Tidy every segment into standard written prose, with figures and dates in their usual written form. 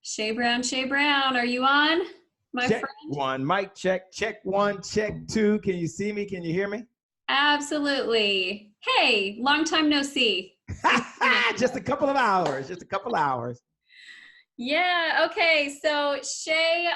Shay Brown, are you on, my Check friend? one, mic check, check one, check two. Can you see me? Can you hear me? Absolutely. Hey, long time no see. Thanks for connecting Just a us. couple of hours, just a couple of hours. Yeah, okay. So Shay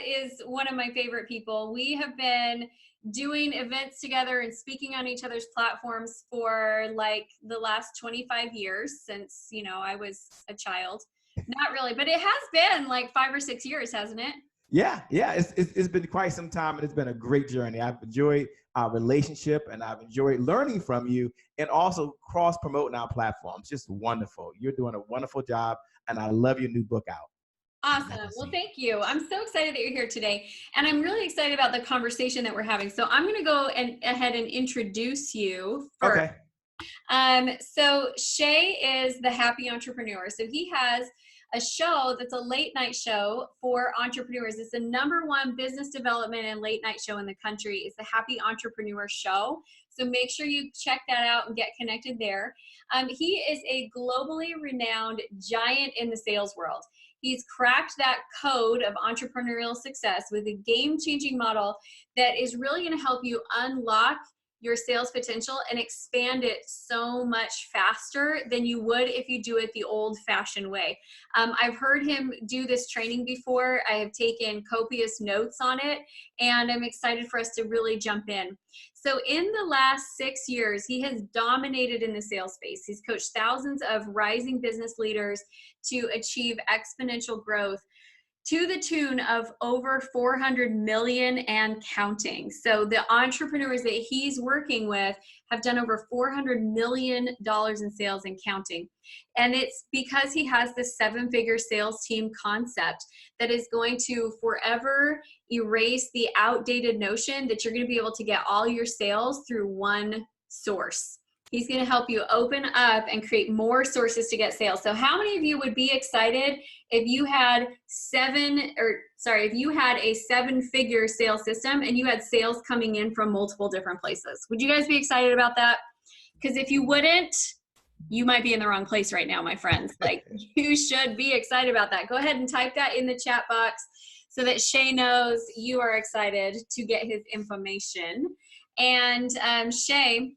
is one of my favorite people. We have been doing events together and speaking on each other's platforms for like the last 25 years since, I was a child. Not really, but it has been like 5 or 6 years, hasn't it? Yeah. It's been quite some time, and it's been a great journey. I've enjoyed our relationship, and I've enjoyed learning from you, and also cross promoting our platforms. Just wonderful. You're doing a wonderful job, and I love your new book out. Awesome. Well, Magazine. thank you. I'm so excited that you're here today. And I'm really excited about the conversation that we're having. So I'm going to go ahead and introduce you first. Okay. So Shay is the happy entrepreneur. So he has a show that's a late night show for entrepreneurs. It's the #1 business development and late night show in the country. It's the Happy Entrepreneur Show. So make sure you check that out and get connected there. He is a globally renowned giant in the sales world. He's cracked that code of entrepreneurial success with a game-changing model that is really going to help you unlock your sales potential and expand it so much faster than you would if you do it the old-fashioned way. I've heard him do this training before. I have taken copious notes on it, and I'm excited for us to really jump in. So in the last 6 years, he has dominated in the sales space. He's coached thousands of rising business leaders to achieve exponential growth to the tune of over 400 million and counting. So the entrepreneurs that he's working with have done over $400 million in sales and counting. And it's because he has this 7-figure sales team concept that is going to forever erase the outdated notion that you're going to be able to get all your sales through one source. He's going to help you open up and create more sources to get sales. So how many of you would be excited if you had if you had a 7-figure sales system and you had sales coming in from multiple different places? Would you guys be excited about that? Because if you wouldn't, you might be in the wrong place right now, my friends. Like, you should be excited about that. Go ahead and type that in the chat box so that Shay knows you are excited to get his information. And Shay,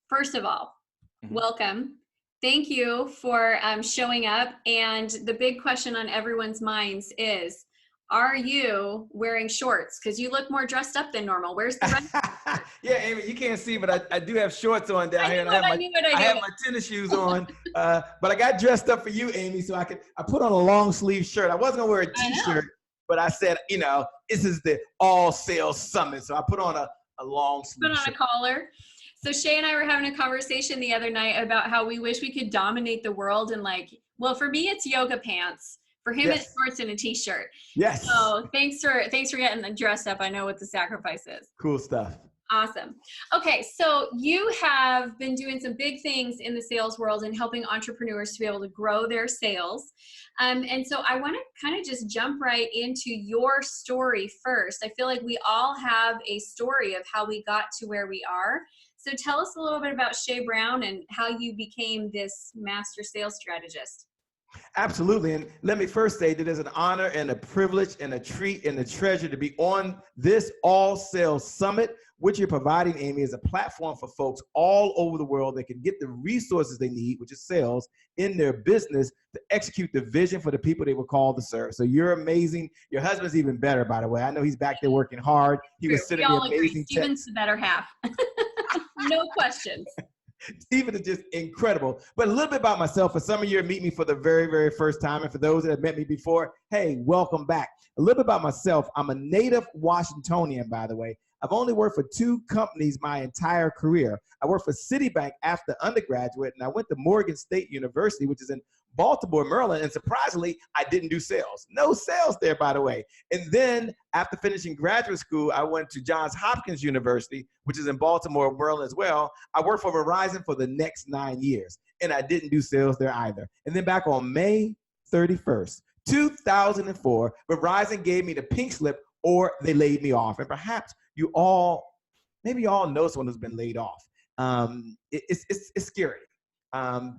first of all, welcome. Thank you for showing up. And the big question on everyone's minds is, are you wearing shorts? Because you look more dressed up than normal. Where's the rest? Yeah, Amy, you can't see, but I do have shorts on down here. And I have my tennis shoes on, but I got dressed up for you, Amy, so I put on a long sleeve shirt. I wasn't gonna wear a t-shirt, but I said, this is the all sales summit. So I put on a long sleeve shirt. Put on a collar. So Shay and I were having a conversation the other night about how we wish we could dominate the world and for me, it's yoga pants. For him, It's shorts and a t-shirt. Yes. So thanks for getting dressed up. I know what the sacrifice is. Cool stuff. Awesome. Okay, so you have been doing some big things in the sales world and helping entrepreneurs to be able to grow their sales. And so I want to kind of just jump right into your story first. I feel like we all have a story of how we got to where we are. So tell us a little bit about Shay Brown and how you became this master sales strategist. Absolutely. And let me first say that it's an honor and a privilege and a treat and a treasure to be on this All Sales Summit. What you're providing, Amy, is a platform for folks all over the world that can get the resources they need, which is sales, in their business to execute the vision for the people they were called to serve. So you're amazing. Your husband's even better, by the way. I know he's back there working hard. He was sitting there amazing. Steven's the better half. No questions. Stephen is just incredible. But a little bit about myself. For some of you who meet me for the very, very first time, and for those that have met me before, hey, welcome back. A little bit about myself. I'm a native Washingtonian, by the way. I've only worked for 2 companies my entire career. I worked for Citibank after undergraduate, and I went to Morgan State University, which is in Baltimore, Maryland, and surprisingly, I didn't do sales. No sales there, by the way. And then after finishing graduate school, I went to Johns Hopkins University, which is in Baltimore, Maryland as well. I worked for Verizon for the next 9 years, and I didn't do sales there either. And then back on May 31st, 2004, Verizon gave me the pink slip, or they laid me off. And perhaps maybe you all know someone who's been laid off. It's scary.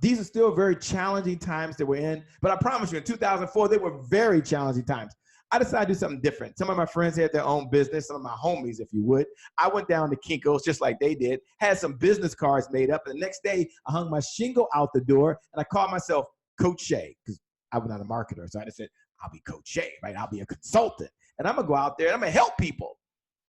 These are still very challenging times that we're in, but I promise you, in 2004, they were very challenging times. I decided to do something different. Some of my friends had their own business, some of my homies, if you would. I went down to Kinko's just like they did, had some business cards made up, and the next day I hung my shingle out the door and I called myself Coach Shay because I was not a marketer. So I just said, I'll be Coach Shay, right? I'll be a consultant and I'm gonna go out there and I'm gonna help people.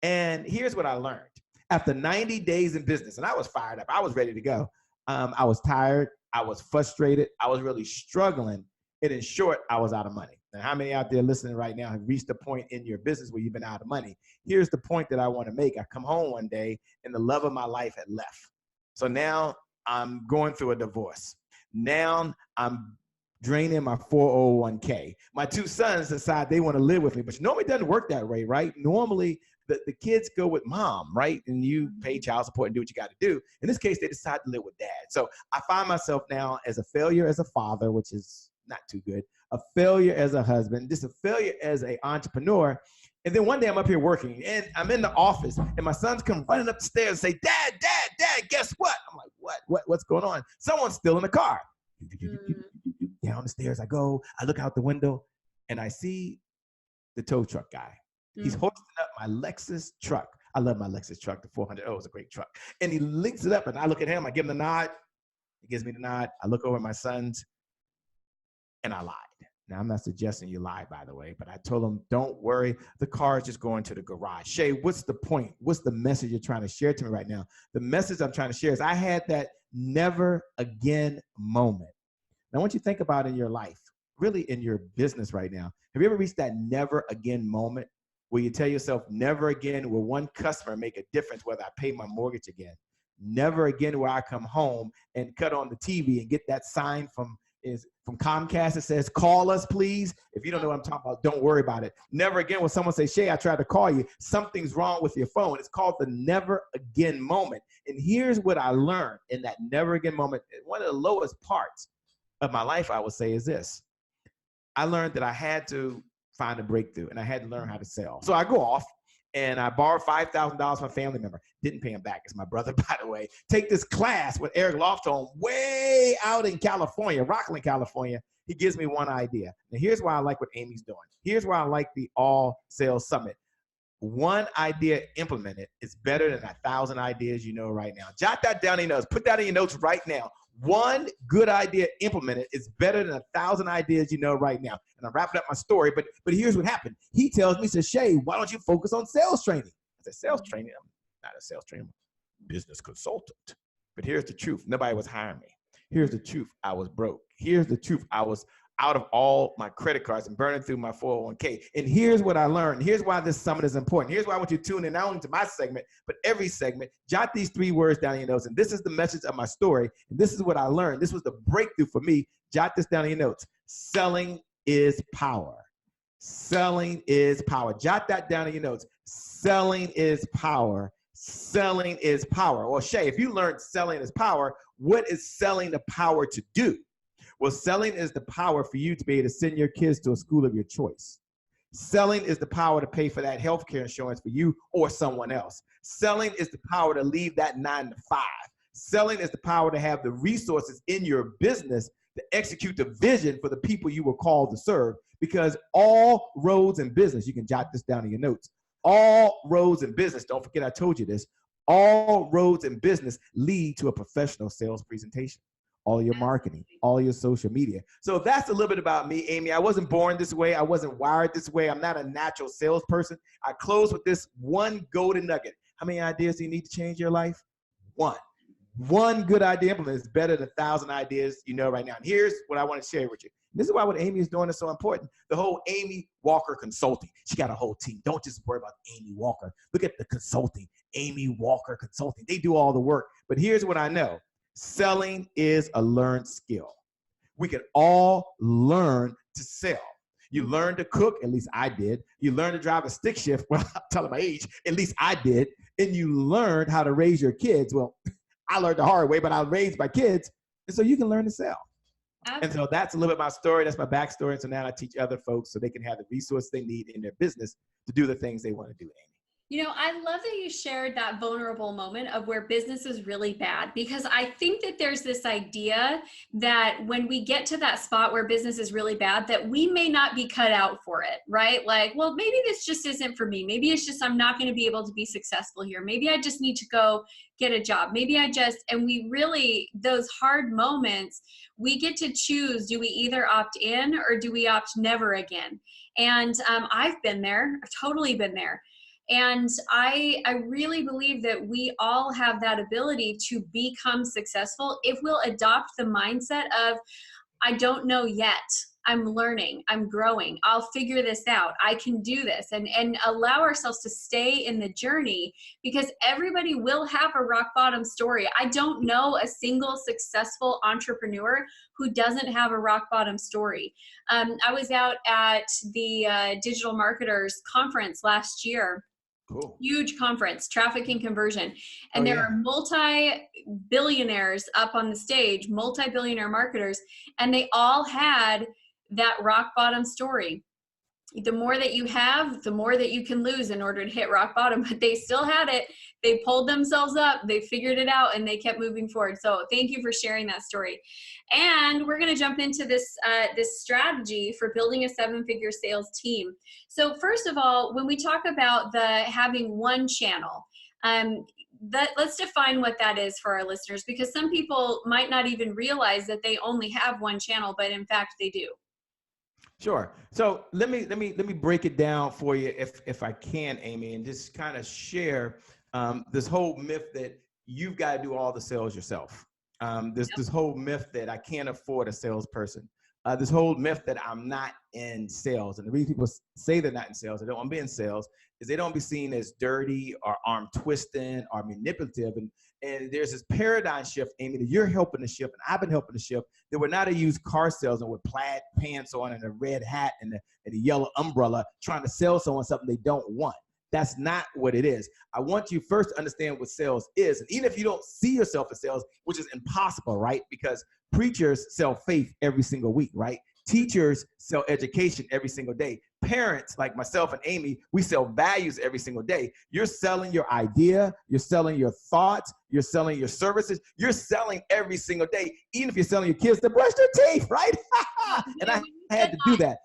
And here's what I learned. After 90 days in business, and I was fired up, I was ready to go. I was tired, I was frustrated, I was really struggling, and in short, I was out of money. Now, how many out there listening right now have reached a point in your business where you've been out of money? Here's the point that I want to make. I come home one day and the love of my life had left. So now I'm going through a divorce. Now I'm draining my 401k. My two sons decide they want to live with me, but normally it doesn't work that way, right? Normally the kids go with mom, right? And you pay child support and do what you got to do. In this case, they decide to live with dad. So I find myself now as a failure as a father, which is not too good, a failure as a husband, just a failure as an entrepreneur. And then one day I'm up here working and I'm in the office and my sons come running up the stairs and say, Dad, guess what? I'm like, what's going on? Someone's still in the car. Down the stairs I go, I look out the window and I see the tow truck guy. He's hoisting up my Lexus truck. I love my Lexus truck, the 400. Oh, it's a great truck. And he links it up and I look at him, I give him the nod. He gives me the nod. I look over at my sons and I lied. Now, I'm not suggesting you lie, by the way, but I told him, don't worry. The car is just going to the garage. Shay, what's the point? What's the message you're trying to share to me right now? The message I'm trying to share is I had that never again moment. Now, I want you to think about in your life, really in your business right now. Have you ever reached that never again moment where you tell yourself, never again will one customer make a difference whether I pay my mortgage again? Never again will I come home and cut on the TV and get that sign from Comcast that says, call us, please. If you don't know what I'm talking about, don't worry about it. Never again will someone say, Shay, I tried to call you. Something's wrong with your phone. It's called the never again moment. And here's what I learned in that never again moment. One of the lowest parts of my life, I would say, is this. I learned that I had to find a breakthrough and I had to learn how to sell. So I go off and I borrowed $5,000 from a family member. Didn't pay him back. It's my brother, by the way. Take this class with Eric Loftholm way out in California, Rockland, California. He gives me one idea. Now, here's why I like what Amy's doing. Here's why I like the All Sales Summit. One idea implemented is better than 1,000 ideas you know right now. Jot that down in your notes. Put that in your notes right now. One good idea implemented is better than 1,000 ideas you know right now. And I'm wrapping up my story, but here's what happened. He tells me, he says, Shay, why don't you focus on sales training? I said, sales training? I'm not a sales trainer. I'm a business consultant. But here's the truth. Nobody was hiring me. Here's the truth. I was broke. Here's the truth. I was out of all my credit cards and burning through my 401k. And here's what I learned. Here's why this summit is important. Here's why I want you to tune in not only to my segment, but every segment. Jot these 3 words down in your notes. And this is the message of my story. And this is what I learned. This was the breakthrough for me. Jot this down in your notes. Selling is power. Selling is power. Jot that down in your notes. Selling is power. Selling is power. Well, Shay, if you learned selling is power, what is selling the power to do? Well, selling is the power for you to be able to send your kids to a school of your choice. Selling is the power to pay for that healthcare insurance for you or someone else. Selling is the power to leave that 9 to 5. Selling is the power to have the resources in your business to execute the vision for the people you were called to serve. Because all roads in business, you can jot this down in your notes, all roads in business, don't forget I told you this, all roads in business lead to a professional sales presentation. All your marketing, all your social media. So that's a little bit about me, Amy. I wasn't born this way. I wasn't wired this way. I'm not a natural salesperson. I close with this one golden nugget. How many ideas do you need to change your life? One. One good idea implemented is better than 1,000 ideas you know right now. And here's what I want to share with you. This is why what Amy is doing is so important. The whole Amy Walker Consulting. She got a whole team. Don't just worry about Amy Walker. Look at the consulting. Amy Walker Consulting. They do all the work. But here's what I know. Selling is a learned skill. We can all learn to sell. You learn to cook, at least I did. You learn to drive a stick shift, well, I'm telling my age, at least I did. And you learned how to raise your kids. Well, I learned the hard way, but I raised my kids. And so you can learn to sell. And so that's a little bit my story. That's my backstory. And so now I teach other folks so they can have the resources they need in their business to do the things they want to do, Amy. You know, I love that you shared that vulnerable moment of where business is really bad, because I think that there's this idea that when we get to that spot where business is really bad, that we may not be cut out for it, right? Like, well, maybe this just isn't for me. Maybe it's just I'm not going to be able to be successful here. Maybe I just need to go get a job. Maybe and we really, those hard moments, we get to choose, do we either opt in or do we opt never again? And I've been there, I've totally been there. And I really believe that we all have that ability to become successful if we'll adopt the mindset of, I don't know yet. I'm learning, I'm growing, I'll figure this out, I can do this, and allow ourselves to stay in the journey, because everybody will have a rock bottom story. I don't know a single successful entrepreneur who doesn't have a rock bottom story. I was out at the Digital Marketers Conference last year. Cool. Huge conference, Traffic and Conversion. And Oh, there yeah. are multi-billionaires up on the stage, multi-billionaire marketers, and they all had that rock bottom story. The more that you have, the more that you can lose in order to hit rock bottom, but they still had it. They pulled themselves up, they figured it out, and they kept moving forward. So thank you for sharing that story. And we're going to jump into this strategy for building a 7-figure sales team. So first of all, when we talk about having one channel, let's define what that is for our listeners, because some people might not even realize that they only have one channel, but in fact they do. Sure. So let me break it down for you, if I can, Amy, and just kind of share this whole myth that you've got to do all the sales yourself. This whole myth that I can't afford a salesperson. This whole myth that I'm not in sales. And the reason people say they're not in sales, they don't want to be in sales, is they don't be seen as dirty or arm twisting or manipulative. And there's this paradigm shift, Amy, that you're helping to shift, and I've been helping to shift, that we're not a used car salesman with plaid pants on and a red hat and a yellow umbrella trying to sell someone something they don't want. That's not what it is. I want you first to understand what sales is. And even if you don't see yourself as sales, which is impossible, right? Because preachers sell faith every single week, right? Teachers sell education every single day. Parents like myself and Amy, we sell values every single day. You're selling your idea, you're selling your thoughts, you're selling your services, you're selling every single day, even if you're selling your kids to brush their teeth, right? And I had to do that.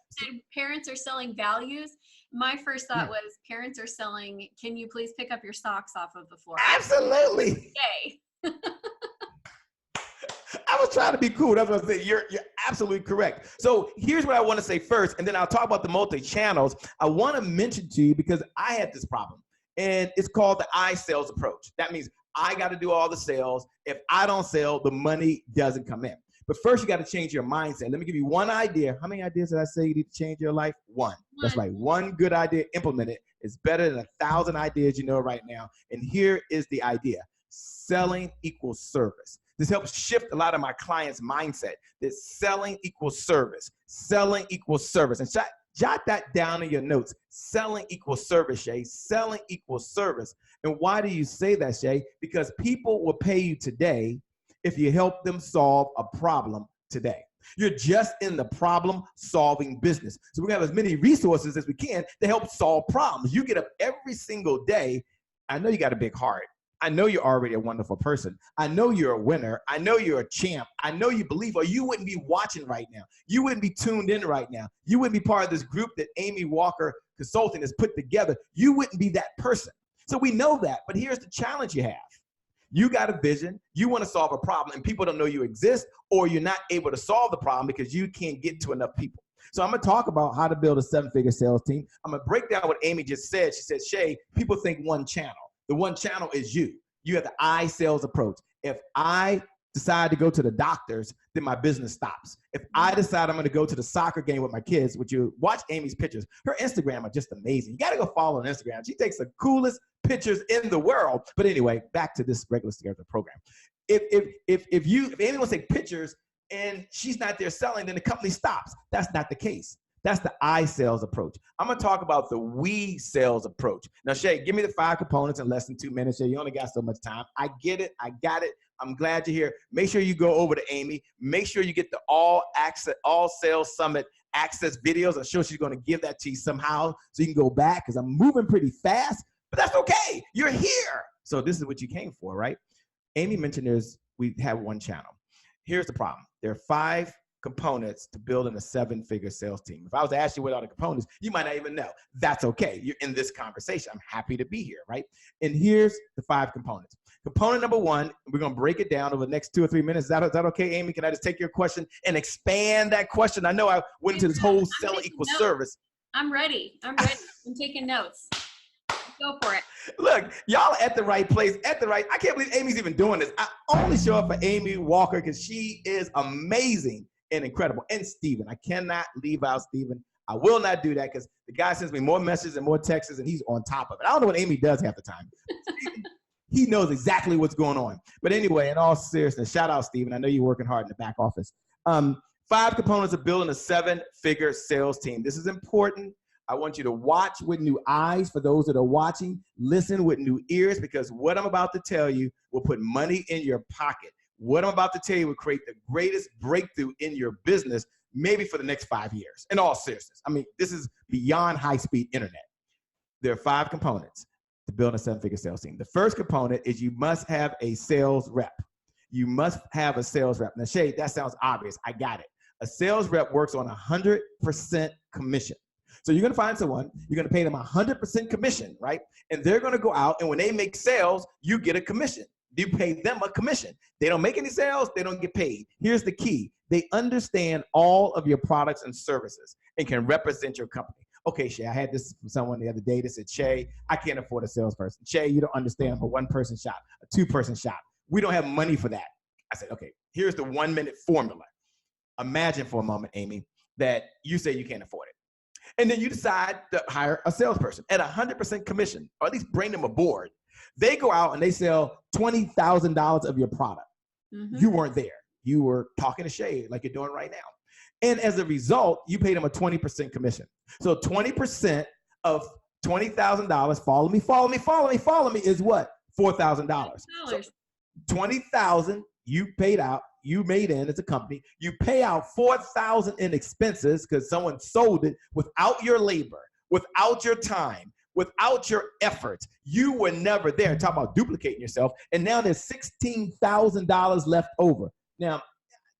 Parents are selling values. My first thought was, parents are selling, can you please pick up your socks off of the floor? Absolutely. Okay. I was trying to be cool. That's what I said. You're absolutely correct. So here's what I want to say first, and then I'll talk about the multi-channels. I want to mention to you, because I had this problem, and it's called the I sales approach. That means I got to do all the sales. If I don't sell, the money doesn't come in. But first, you got to change your mindset. Let me give you one idea. How many ideas did I say you need to change your life? One. That's right. One good idea, implement it. It's better than 1,000 ideas you know right now. And here is the idea. Selling equals service. This helps shift a lot of my clients' mindset that selling equals service. Selling equals service. And jot that down in your notes. Selling equals service, Shay. Selling equals service. And why do you say that, Shay? Because people will pay you today if you help them solve a problem today. You're just in the problem-solving business. So we're going to have as many resources as we can to help solve problems. You get up every single day. I know you got a big heart. I know you're already a wonderful person. I know you're a winner. I know you're a champ. I know you believe, or you wouldn't be watching right now. You wouldn't be tuned in right now. You wouldn't be part of this group that Amy Walker Consulting has put together. You wouldn't be that person. So we know that, but here's the challenge you have. You got a vision, you want to solve a problem, and people don't know you exist, or you're not able to solve the problem because you can't get to enough people. So I'm going to talk about how to build a 7-figure sales team. I'm going to break down what Amy just said. She said, Shay, people think one channel. The one channel is you. You have the I sales approach. If I decide to go to the doctors, then my business stops. If I decide I'm going to go to the soccer game with my kids, which you watch Amy's pictures, her Instagram are just amazing. You got to go follow her on Instagram. She takes the coolest pictures in the world. But anyway, back to this regular scheduled program. If anyone take pictures and she's not there selling, then the company stops. That's not the case. That's the I sales approach. I'm going to talk about the we sales approach. Now, Shay, give me the 5 components in less than 2 minutes. Shay, you only got so much time. I get it. I got it. I'm glad you're here. Make sure you go over to Amy. Make sure you get the All Sales Summit access videos. I'm sure she's going to give that to you somehow so you can go back, because I'm moving pretty fast. but that's okay. You're here. So this is what you came for, right? Amy mentioned we have one channel. Here's the problem. There are 5 components to building a 7-figure sales team. If I was to ask you what are the components, you might not even know. That's okay. You're in this conversation. I'm happy to be here, right? And here's the 5 components. Component number 1, we're going to break it down over the next 2 or 3 minutes. Is that okay, Amy? Can I just take your question and expand that question? I know I went into this whole selling equals service. I'm ready. I'm taking notes. Go for it. Look, y'all are at the right place, I can't believe Amy's even doing this. I only show up for Amy Walker because she is amazing and incredible. And Stephen, I cannot leave out Stephen. I will not do that because the guy sends me more messages and more texts and he's on top of it. I don't know what Amy does half the time. Stephen, he knows exactly what's going on. But anyway, in all seriousness, shout out Stephen. I know you're working hard in the back office. 5 components of building a 7-figure sales team. This is important. I want you to watch with new eyes for those that are watching, listen with new ears, because what I'm about to tell you will put money in your pocket. What I'm about to tell you will create the greatest breakthrough in your business, maybe for the next 5 years. In all seriousness, I mean, this is beyond high-speed internet. There are 5 components to build a 7-figure sales team. The first component is you must have a sales rep. You must have a sales rep. Now, Shay, that sounds obvious. I got it. A sales rep works on 100% commission. So you're going to find someone, you're going to pay them 100% commission, right? And they're going to go out, and when they make sales, you get a commission. You pay them a commission. They don't make any sales, they don't get paid. Here's the key. They understand all of your products and services and can represent your company. Okay, Shay, I had this from someone the other day that said, Shay, I can't afford a salesperson. Shay, you don't understand, I'm a 1-person shop, a 2-person shop. We don't have money for that. I said, okay, here's the 1-minute formula. Imagine for a moment, Amy, that you say you can't afford it. And then you decide to hire a salesperson at 100% commission, or at least bring them aboard. They go out and they sell $20,000 of your product. Mm-hmm. You weren't there. You were talking to Shay like you're doing right now. And as a result, you paid them a 20% commission. So 20% of $20,000, follow me, is what? $4,000. So $20,000 you paid out, you made in as a company. You pay out $4,000 in expenses because someone sold it without your labor, without your time, without your efforts. You were never there. Talk about duplicating yourself. And now there's $16,000 left over. Now,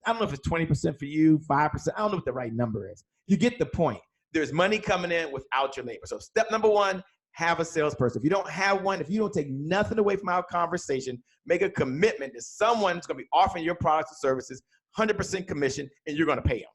I don't know if it's 20% for you, 5%. I don't know what the right number is. You get the point. There's money coming in without your labor. So step number 1, have a salesperson. If you don't have one, if you don't take nothing away from our conversation, make a commitment that someone's going to be offering your products and services 100% commission, and you're going to pay them.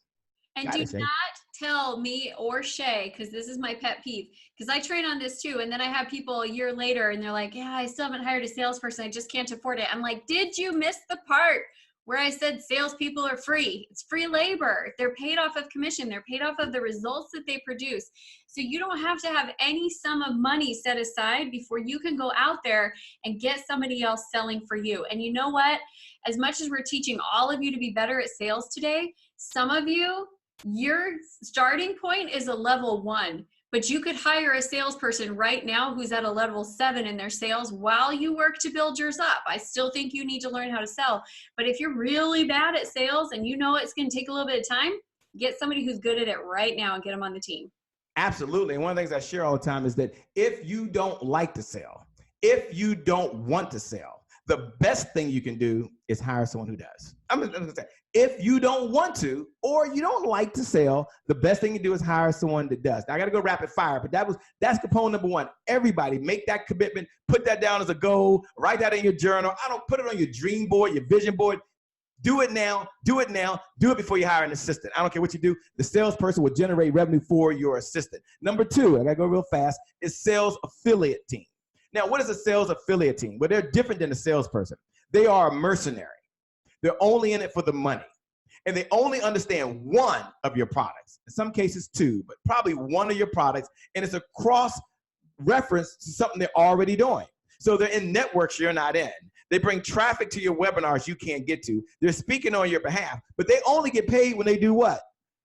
And do not tell me or Shay, because this is my pet peeve, because I train on this too. And then I have people a year later and they're like, yeah, I still haven't hired a salesperson. I just can't afford it. I'm like, did you miss the part where I said salespeople are free? It's free labor. They're paid off of commission. They're paid off of the results that they produce. So you don't have to have any sum of money set aside before you can go out there and get somebody else selling for you. And you know what? As much as we're teaching all of you to be better at sales today, some of you, your starting point is a level 1. But you could hire a salesperson right now who's at a level 7 in their sales while you work to build yours up. I still think you need to learn how to sell. But if you're really bad at sales and you know it's going to take a little bit of time, get somebody who's good at it right now and get them on the team. Absolutely. And one of the things I share all the time is that if you don't like to sell, if you don't want to sell, the best thing you can do is hire someone who does. I'm going to say, if you don't want to, or you don't like to sell, the best thing you do is hire someone that does. Now, I got to go rapid fire, but that's component number 1. Everybody make that commitment, put that down as a goal, write that in your journal. I don't put it on your dream board, your vision board. Do it now, do it now, do it before you hire an assistant. I don't care what you do. The salesperson will generate revenue for your assistant. Number 2, I got to go real fast, is sales affiliate team. Now, what is a sales affiliate team? Well, they're different than a salesperson. They are a mercenary. They're only in it for the money. And they only understand one of your products. In some cases 2, but probably one of your products. And it's a cross reference to something they're already doing. So they're in networks you're not in. They bring traffic to your webinars you can't get to. They're speaking on your behalf, but they only get paid when they do what?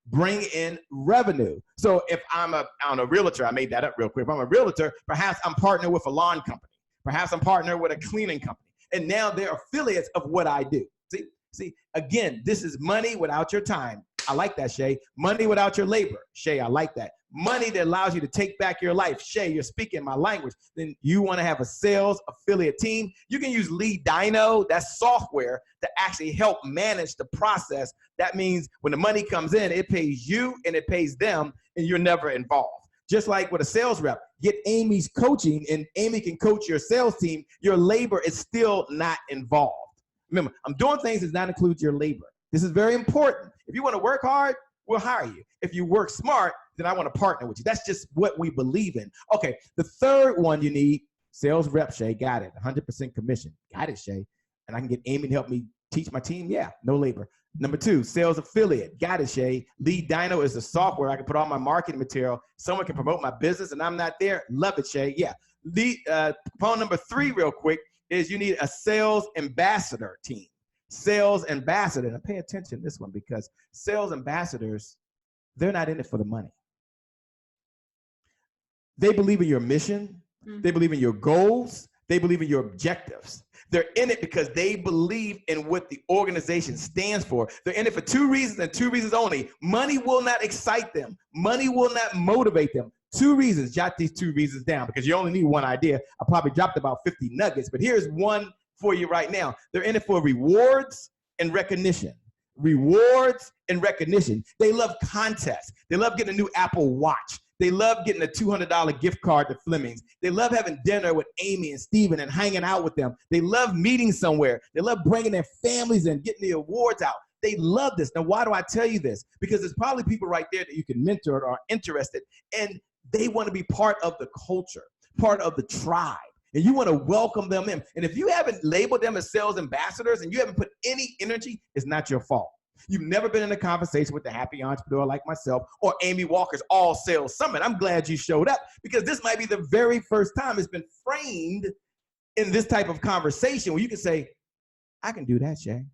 Bring in revenue. So if I'm a realtor, I made that up real quick. If I'm a realtor, perhaps I'm partnered with a lawn company. Perhaps I'm partnered with a cleaning company. And now they're affiliates of what I do. See, again, this is money without your time. I like that, Shay. Money without your labor. Shay, I like that. money that allows you to take back your life. Shay, you're speaking my language. Then you want to have a sales affiliate team. You can use Lead Dino, that's software, to actually help manage the process. That means when the money comes in, it pays you and it pays them, and you're never involved. Just like with a sales rep, get Amy's coaching, and Amy can coach your sales team. Your labor is still not involved. Remember, I'm doing things that does not include your labor. This is very important. If you want to work hard, we'll hire you. If you work smart, then I want to partner with you. That's just what we believe in. Okay, the third one you need, sales rep, Shay. Got it. 100% commission. Got it, Shay. And I can get Amy to help me teach my team. Yeah, no labor. Number 2, sales affiliate. Got it, Shay. Lead Dino is the software. I can put all my marketing material. Someone can promote my business and I'm not there. Love it, Shay. Yeah. Component number 3 real quick is you need a sales ambassador team. Sales ambassador. Now pay attention to this one, because sales ambassadors, they're not in it for the money. They believe in your mission. They believe in your goals. They believe in your objectives. They're in it because they believe in what the organization stands for. They're in it for 2 reasons and 2 reasons only. Money will not excite them. Money will not motivate them. 2 reasons. Jot these 2 reasons down, because you only need one idea. I probably dropped about 50 nuggets, but here's one for you right now. They're in it for rewards and recognition. Rewards and recognition. They love contests. They love getting a new Apple Watch. They love getting a $200 gift card to Fleming's. They love having dinner with Amy and Steven and hanging out with them. They love meeting somewhere. They love bringing their families and getting the awards out. They love this. Now, why do I tell you this? Because there's probably people right there that you can mentor or are interested, and they want to be part of the culture, part of the tribe. And you want to welcome them in. And if you haven't labeled them as sales ambassadors and you haven't put any energy, it's not your fault. You've never been in a conversation with the happy entrepreneur like myself or Amy Walker's All Sales Summit. I'm glad you showed up, because this might be the very first time it's been framed in this type of conversation where you can say, I can do that, Shay.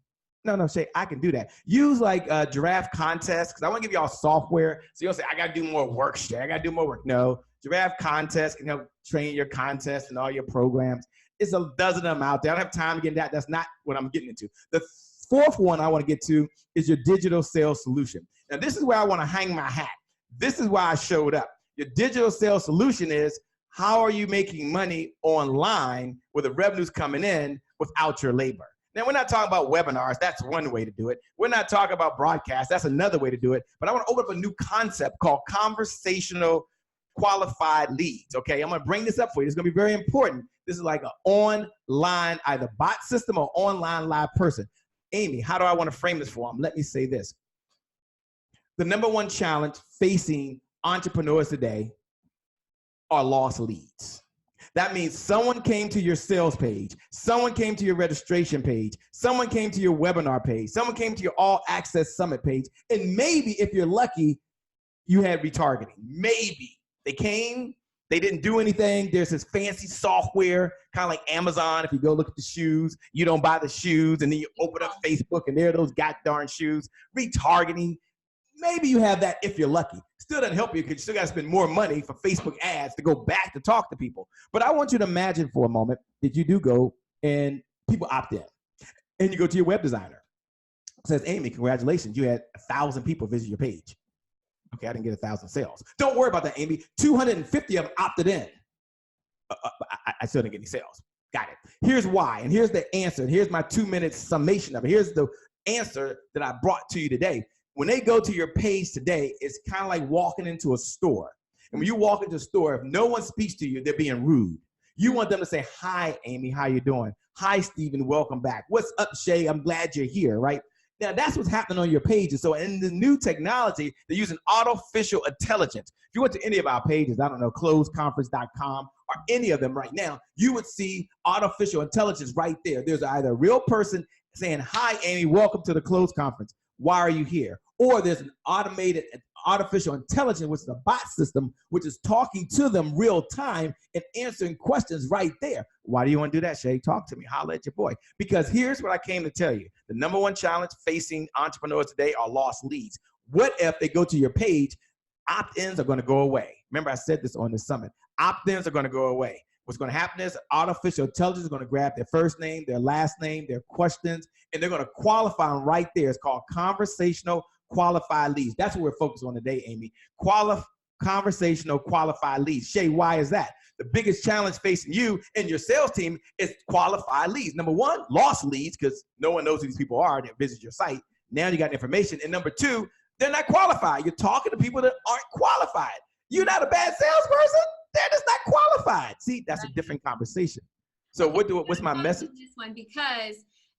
No, Shay, I can do that. Use like Giraffe Contest, because I want to give y'all software. So you'll say, I got to do more work, Shay. I got to do more work. No, Giraffe Contest can help train your contests and all your programs. It's a dozen of them out there. I don't have time to get into that. That's not what I'm getting into. The 4th one I want to get to is your digital sales solution. Now, this is where I want to hang my hat. This is why I showed up. Your digital sales solution is, how are you making money online where the revenue's coming in without your labor? Now, we're not talking about webinars. That's one way to do it. We're not talking about broadcasts. That's another way to do it. But I want to open up a new concept called conversational qualified leads. Okay, I'm going to bring this up for you. It's going to be very important. This is like an online, either bot system or online live person. Amy, how do I want to frame this for them? Let me say this. The number 1 challenge facing entrepreneurs today are lost leads. That means someone came to your sales page, someone came to your registration page, someone came to your webinar page, someone came to your All Access Summit page, and maybe, if you're lucky, you had retargeting. Maybe. They came, they didn't do anything. There's this fancy software, kind of like Amazon. If you go look at the shoes, you don't buy the shoes, and then you open up Facebook, and there are those goddamn shoes. Retargeting. Maybe you have that if you're lucky. Still doesn't help you, because you still got to spend more money for Facebook ads to go back to talk to people. But I want you to imagine for a moment that you do go and people opt in. And you go to your web designer. It says, Amy, congratulations. You had 1,000 people visit your page. Okay, I didn't get 1,000 sales. Don't worry about that, Amy. 250 of them opted in. I still didn't get any sales. Got it. Here's why, and here's the answer. And here's my 2-minute summation of it. Here's the answer that I brought to you today. When they go to your page today, it's kind of like walking into a store. And when you walk into a store, if no one speaks to you, they're being rude. You want them to say, hi, Amy, how you doing? Hi, Steven, welcome back. What's up, Shay? I'm glad you're here, right? Now, that's what's happening on your pages. So in the new technology, they're using artificial intelligence. If you went to any of our pages, I don't know, closeconference.com or any of them right now, you would see artificial intelligence right there. There's either a real person saying, hi, Amy, welcome to the Close Conference. Why are you here? Or there's an automated artificial intelligence, which is a bot system, which is talking to them real time and answering questions right there. Why do you want to do that, Shay? Talk to me. Holla at your boy. Because here's what I came to tell you. The number 1 challenge facing entrepreneurs today are lost leads. What if they go to your page, opt-ins are going to go away? Remember, I said this on the summit. Opt-ins are going to go away. What's going to happen is artificial intelligence is going to grab their first name, their last name, their questions, and they're going to qualify them right there. It's called conversational qualified leads. That's what we're focused on today, Amy. conversational qualified leads. Shay, why is that? The biggest challenge facing you and your sales team is qualified leads. Number one, lost leads, because no one knows who these people are that visit your site. Now you got information. And number two, they're not qualified. You're talking to people that aren't qualified. You're not a bad salesperson. They're just not qualified. See, that's a different conversation. So what's my message? This one, because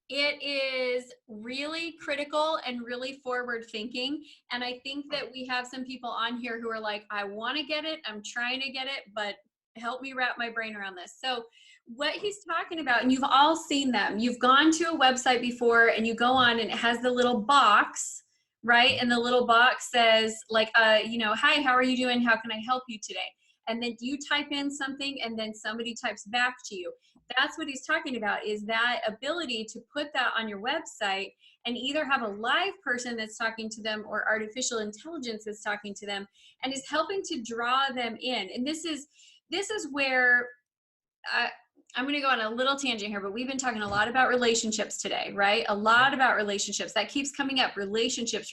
it is really critical and really forward thinking. And I think that we have some people on here who are like, I want to get it. I'm trying to get it, but help me wrap my brain around this. So what he's talking about, and you've all seen them, you've gone to a website before and you go on and it has the little box, right? And the little box says like, hi, how are you doing? How can I help you today? And then you type in something and then somebody types back to you. That's what he's talking about, is that ability to put that on your website and either have a live person that's talking to them or artificial intelligence that's talking to them and is helping to draw them in. And this is where I'm going to go on a little tangent here, but we've been talking a lot about relationships today, right? A lot about relationships. That keeps coming up, relationships.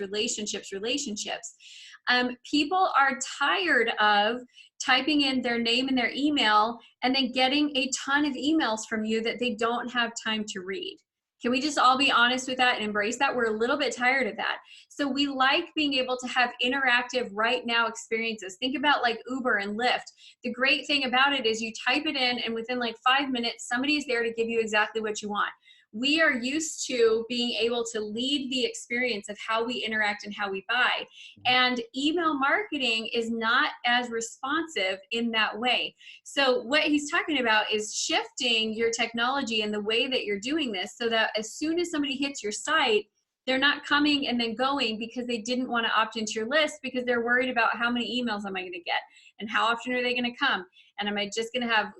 People are tired of typing in their name and their email and then getting a ton of emails from you that they don't have time to read. Can we just all be honest with that and embrace that? We're a little bit tired of that. So we like being able to have interactive right now experiences. Think about like Uber and Lyft. The great thing about it is you type it in and within like 5 minutes, somebody's there to give you exactly what you want. We are used to being able to lead the experience of how we interact and how we buy. And email marketing is not as responsive in that way. So what he's talking about is shifting your technology and the way that you're doing this so that as soon as somebody hits your site, they're not coming and then going because they didn't want to opt into your list because they're worried about how many emails am I going to get and how often are they going to come? And am I just going to have,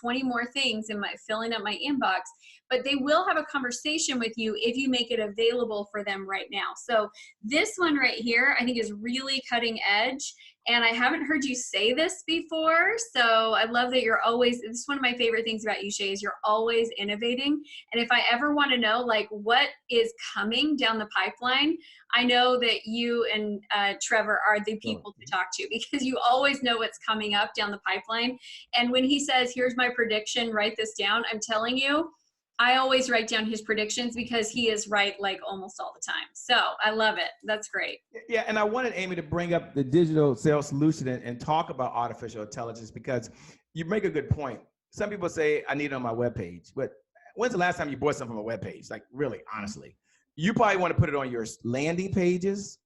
20 more things in my filling up my inbox? But they will have a conversation with you if you make it available for them right now. So this one right here, I think is really cutting edge. And I haven't heard you say this before. So I love that you're always, this is one of my favorite things about you, Shay, is you're always innovating. And if I ever want to know like what is coming down the pipeline, I know that you and Trevor are the people to talk to because you always know what's coming up down the pipeline. And when he says, here's my prediction, write this down, I'm telling you, I always write down his predictions because he is right like almost all the time. So I love it. That's great. Yeah, and I wanted Amy to bring up the digital sales solution and talk about artificial intelligence because you make a good point. Some people say, I need it on my webpage. But when's the last time you bought something from a webpage? Like really, honestly. You probably want to put it on your landing pages.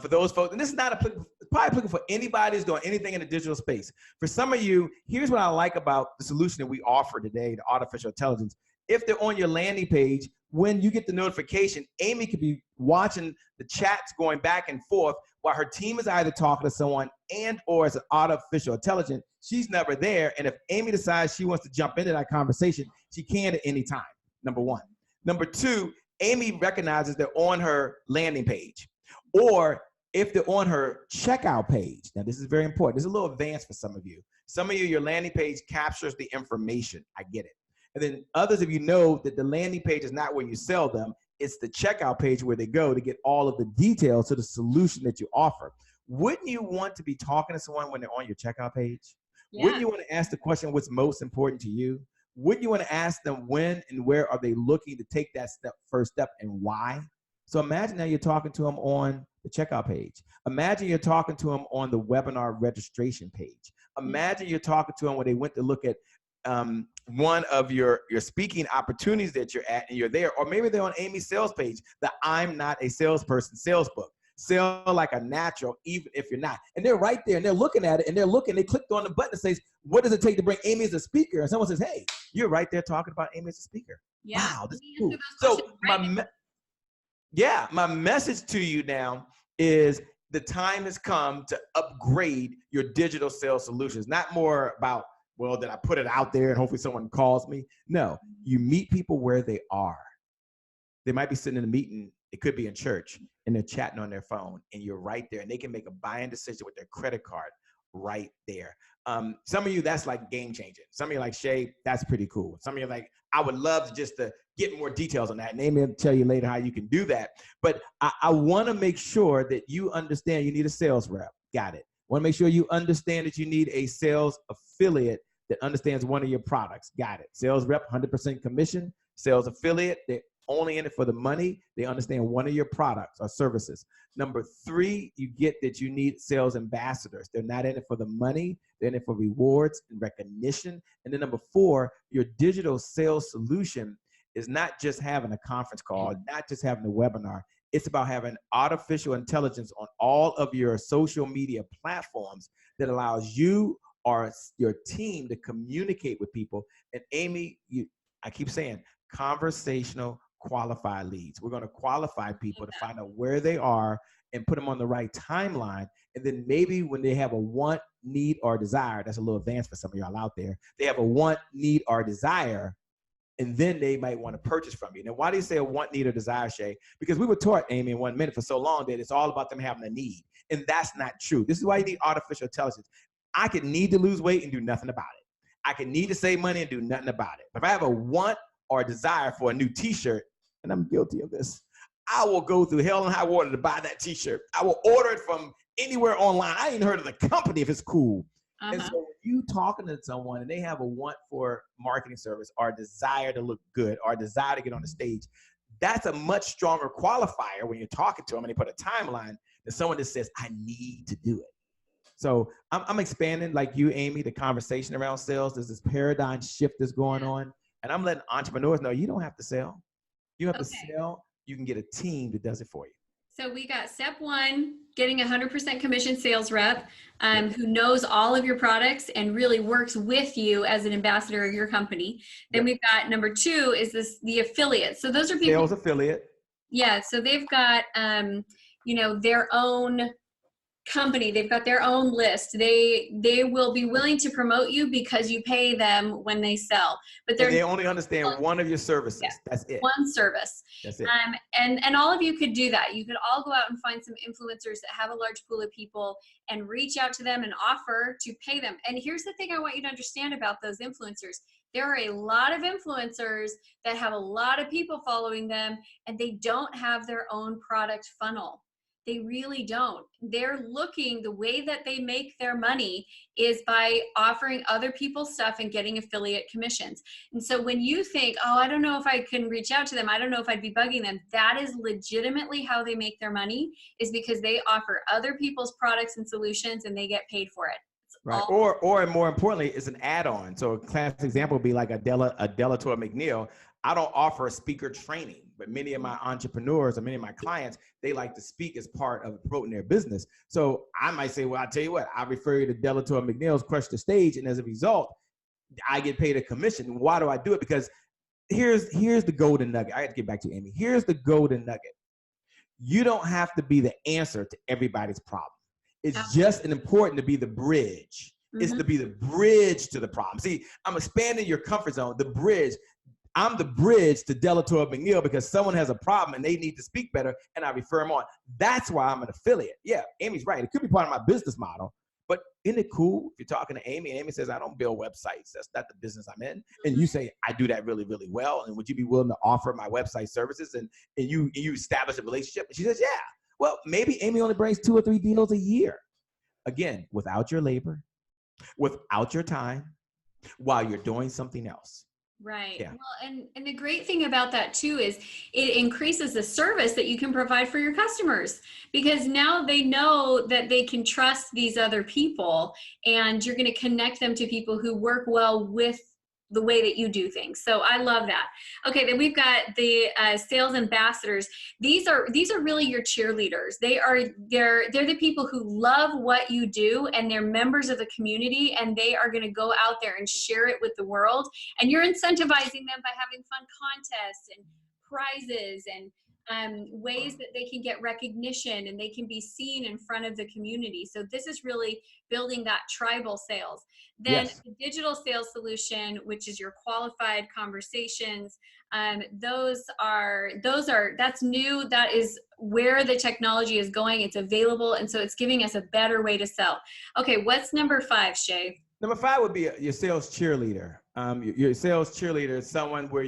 For those folks, and this is not probably applicable for anybody who's doing anything in the digital space. For some of you, here's what I like about the solution that we offer today, the artificial intelligence. If they're on your landing page, when you get the notification, Amy could be watching the chats going back and forth while her team is either talking to someone and or as an artificial intelligence, she's never there. And if Amy decides she wants to jump into that conversation, she can at any time, number one. Number two, Amy recognizes they're on her landing page. Or if they're on her checkout page. Now, this is very important. This is a little advanced for some of you. Some of you, your landing page captures the information. I get it. And then others of you know that the landing page is not where you sell them. It's the checkout page where they go to get all of the details to the solution that you offer. Wouldn't you want to be talking to someone when they're on your checkout page? Yeah. Wouldn't you want to ask the question, what's most important to you? Wouldn't you want to ask them when and where are they looking to take that first step and why? So imagine now you're talking to them on the checkout page. Imagine you're talking to them on the webinar registration page. Imagine you're talking to them when they went to look at one of your speaking opportunities that you're at and you're there, or maybe they're on Amy's sales page, the I'm not a salesperson sales book. Sell like a natural, even if you're not. And they're right there and they're looking at it and they clicked on the button that says, what does it take to bring Amy as a speaker? And someone says, hey, you're right there talking about Amy as a speaker. Yeah. Wow, this is cool. So my message to you now is the time has come to upgrade your digital sales solutions. Not more about, well, did I put it out there and hopefully someone calls me? No, you meet people where they are. They might be sitting in a meeting, it could be in church, and they're chatting on their phone, and you're right there, and they can make a buying decision with their credit card right there. Some of you, that's like game changing. Some of you like, Shay, that's pretty cool. Some of you like, I would love to just to get more details on that. And Amy will tell you later how you can do that. But I want to make sure that you understand you need a sales rep. Got it. Want to make sure you understand that you need a sales affiliate that understands one of your products. Got it. Sales rep, 100% commission. Sales affiliate, they're only in it for the money. They understand one of your products or services. Number 3, you get that you need sales ambassadors. They're not in it for the money. They're in it for rewards and recognition. And then number 4, your digital sales solution is not just having a conference call, not just having a webinar. It's about having artificial intelligence on all of your social media platforms that allows you or your team to communicate with people. And Amy, I keep saying conversational qualified leads. We're going to qualify people to find out where they are and put them on the right timeline. And then maybe when they have a want, need, or desire, that's a little advanced for some of y'all out there. They have a want, need, or desire, and then they might want to purchase from you. Now, why do you say a want, need, or desire, Shay? Because we were taught, Amy, in 1 minute for so long that it's all about them having a need. And that's not true. This is why you need artificial intelligence. I could need to lose weight and do nothing about it. I could need to save money and do nothing about it. But if I have a want or a desire for a new t-shirt, and I'm guilty of this, I will go through hell and high water to buy that t-shirt. I will order it from anywhere online. I ain't heard of the company if it's cool. And so when you talking to someone and they have a want for marketing service or a desire to look good or a desire to get on the stage, that's a much stronger qualifier when you're talking to them and they put a timeline than someone that says, I need to do it. So I'm expanding, like you, Amy, the conversation around sales. There's this paradigm shift that's going on. And I'm letting entrepreneurs know you don't have to sell. You have to sell. You can get a team that does it for you. So we got step 1, getting 100% commission sales rep who knows all of your products and really works with you as an ambassador of your company. Then we've got number 2 is the affiliate. So those are people. Sales affiliate. Yeah. So they've got, their own company. They've got their own list. They will be willing to promote you because you pay them when they sell, but they only understand one of your services. Yeah, that's it. One service. That's it. And all of you could do that. You could all go out and find some influencers that have a large pool of people and reach out to them and offer to pay them. And here's the thing I want you to understand about those influencers. There are a lot of influencers that have a lot of people following them and they don't have their own product funnel. They really don't. They're looking, the way that they make their money is by offering other people stuff and getting affiliate commissions. And so when you think, oh, I don't know if I can reach out to them, I don't know if I'd be bugging them, that is legitimately how they make their money, is because they offer other people's products and solutions and they get paid for it. Right. Or more importantly, it's an add-on. So a classic example would be like Delator McNeil. I don't offer a speaker training, but many of my entrepreneurs or many of my clients, they like to speak as part of promoting their business. So I might say, well, I'll tell you what, I refer you to Delator McNeil's Crush the Stage. And as a result, I get paid a commission. Why do I do it? Because here's the golden nugget. I have to get back to you, Amy. Here's the golden nugget. You don't have to be the answer to everybody's problem. It's just important to be the bridge. It's to be the bridge to the problem. See, I'm expanding your comfort zone, the bridge. I'm the bridge to Delator McNeil because someone has a problem and they need to speak better and I refer them on. That's why I'm an affiliate. Yeah, Amy's right. It could be part of my business model, but isn't it cool if you're talking to Amy and Amy says, I don't build websites. That's not the business I'm in. And you say, I do that really, really well. And would you be willing to offer my website services? And you establish a relationship. And she says, yeah. Well, maybe Amy only brings 2 or 3 deals a year. Again, without your labor, without your time, while you're doing something else. Right. Yeah. Well, and the great thing about that too is it increases the service that you can provide for your customers, because now they know that they can trust these other people and you're going to connect them to people who work well with the way that you do things. So I love that. Okay, then we've got the sales ambassadors. These are really your cheerleaders. They're the people who love what you do and they're members of the community and they are going to go out there and share it with the world. And you're incentivizing them by having fun contests and prizes and ways that they can get recognition and they can be seen in front of the community. So this is really building that tribal sales. Then the digital sales solution, which is your qualified conversations, that's new. That is where the technology is going. It's available. And so it's giving us a better way to sell. Okay. What's number 5, Shay? Number 5 would be your sales cheerleader. Your sales cheerleader is someone where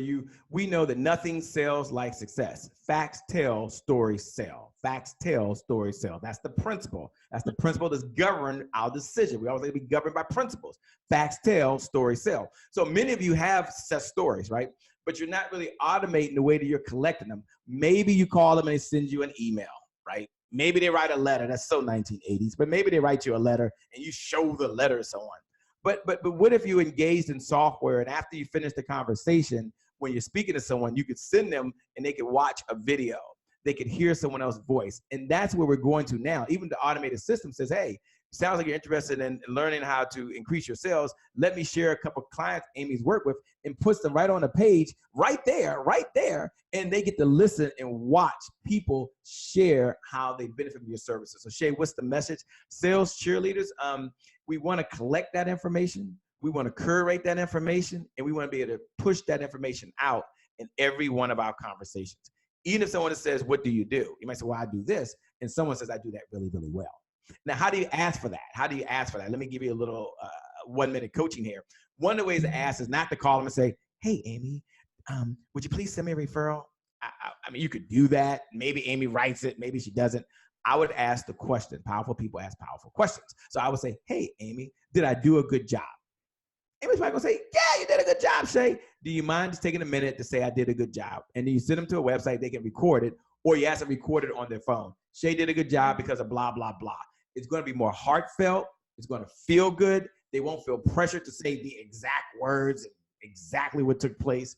we know that nothing sells like success. Facts tell, stories sell. Facts tell, stories sell. That's the principle. That's the principle that's governed our decision. We always say to be governed by principles. Facts tell, stories sell. So many of you have success stories, right? But you're not really automating the way that you're collecting them. Maybe you call them and they send you an email, right? Maybe they write a letter. That's so 1980s. But maybe they write you a letter and you show the letter to someone. But what if you engaged in software and after you finish the conversation, when you're speaking to someone, you could send them and they could watch a video. They could hear someone else's voice. And that's where we're going to now. Even the automated system says, hey, sounds like you're interested in learning how to increase your sales. Let me share a couple of clients Amy's worked with and puts them right on the page, right there. And they get to listen and watch people share how they benefit from your services. So Shay, what's the message? Sales cheerleaders, we want to collect that information. We want to curate that information, and we want to be able to push that information out in every one of our conversations. Even if someone says, what do you do? You might say, well, I do this. And someone says, I do that really, really well. Now, how do you ask for that? Let me give you a little 1-minute coaching here. One of the ways to ask is not to call them and say, hey, Amy, would you please send me a referral? I mean, you could do that. Maybe Amy writes it. Maybe she doesn't. I would ask the question. Powerful people ask powerful questions. So I would say, hey, Amy, did I do a good job? Amy's probably going to say, yeah, you did a good job, Shay. Do you mind just taking a minute to say I did a good job? And then you send them to a website, they can record it, or you ask them to record it on their phone. Shay did a good job because of blah, blah, blah. It's going to be more heartfelt. It's going to feel good. They won't feel pressured to say the exact words and exactly what took place.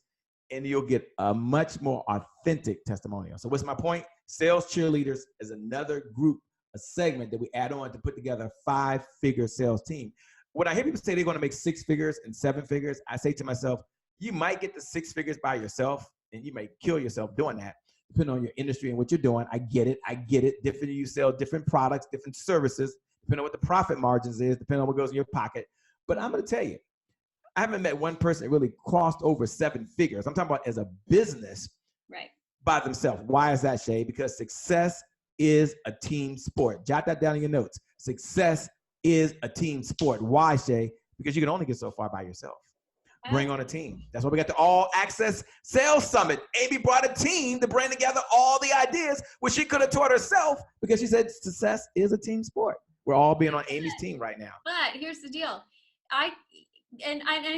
And you'll get a much more authentic testimonial. So what's my point? Sales cheerleaders is another group, a segment that we add on to put together a 5-figure sales team. When I hear people say they're going to make 6 figures and 7 figures, I say to myself, you might get the 6 figures by yourself, and you may kill yourself doing that, depending on your industry and what you're doing. I get it. Different, you sell different products, different services, depending on what the profit margins is, depending on what goes in your pocket. But I'm going to tell you, I haven't met one person that really crossed over 7 figures. I'm talking about as a business, right, by themselves. Why is that, Shay? Because success is a team sport. Jot that down in your notes. Success is a team sport. Why, Shay? Because you can only get so far by yourself. Bring on a team. That's why we got the All Access Sales Summit. Amy brought a team to bring together all the ideas, which she could have taught herself because she said success is a team sport. We're all being on Amy's team right now. But here's the deal. I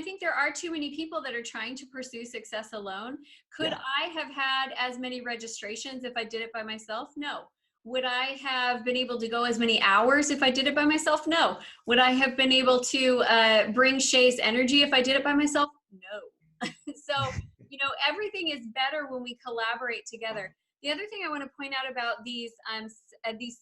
think there are too many people that are trying to pursue success alone. Could I have had as many registrations if I did it by myself? No. Would I have been able to go as many hours if I did it by myself? No. Would I have been able to bring Shay's energy if I did it by myself? No. So, everything is better when we collaborate together. The other thing I want to point out about these